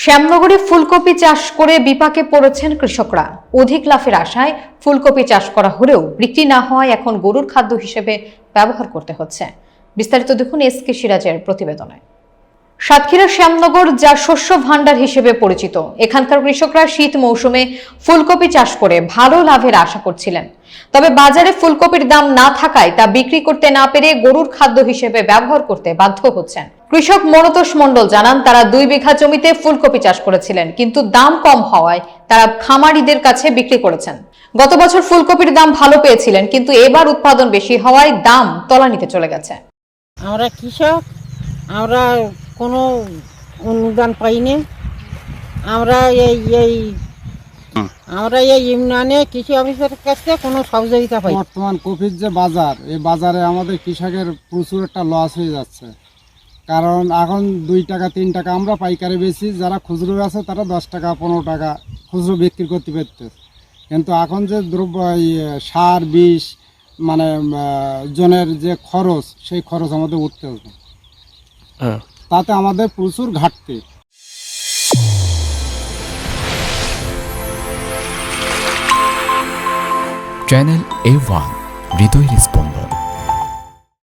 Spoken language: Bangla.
শ্যামনগরে ফুলকপি চাষ করে বিপাকে পড়েছেন কৃষকরা। অধিক লাভের আশায় ফুলকপি চাষ করা হলেও বিক্রি না হওয়ায় এখন গরুর খাদ্য হিসেবে ব্যবহার করতে হচ্ছে। বিস্তারিত দেখুন এসকে সিরাজের প্রতিবেদনে। সাতক্ষীরার শ্যামনগর যা শস্য ভাণ্ডার হিসেবে পরিচিত, এখানকার কৃষকরা শীত মৌসুমে ফুলকপি চাষ করে ভালো লাভের আশা করছিলেন। তবে বাজারে ফুলকপির দাম না থাকায় তা বিক্রি করতে না পেরে গরুর খাদ্য হিসেবে ব্যবহার করতে বাধ্য হচ্ছেন। কৃষক মনতোষ মণ্ডল জানান, তারা 2 বিঘা জমিতে ফুলকপি চাষ করেছিলেন, কিন্তু দাম কম হওয়ায় তারা খামারিদের কাছে বিক্রি করেছেন। গত বছর ফুলকপির দাম ভালো পেয়েছিলেন, কিন্তু এবার উৎপাদন বেশি হওয়ায় দাম তলানিতে চলে গেছে। আমরা কৃষক, আমরা কোনো অনুদান পাইনি। আমরা এই ইউনিয়নে কৃষি অফিসের কাছে কোনো সহযোগিতা পাই। বর্তমান কপির যে বাজার, এই বাজারে আমাদের কৃষকের প্রচুর একটা লস হয়ে যাচ্ছে। কারণ এখন 2 টাকা 3 টাকা আমরা পাইকারি বেশি, যারা খুচরো আছে তারা 10 টাকা 15 টাকা খুচরো বিক্রি করতে পারতেছে। কিন্তু এখন যে দ্রব্য সার বিষ মানে জনের যে খরচ, সেই খরচ আমাদের উঠতে হবে, তাতে আমাদের প্রচুর ঘাটতি। চ্যানেল A1 হৃদয়ের স্পন্দন।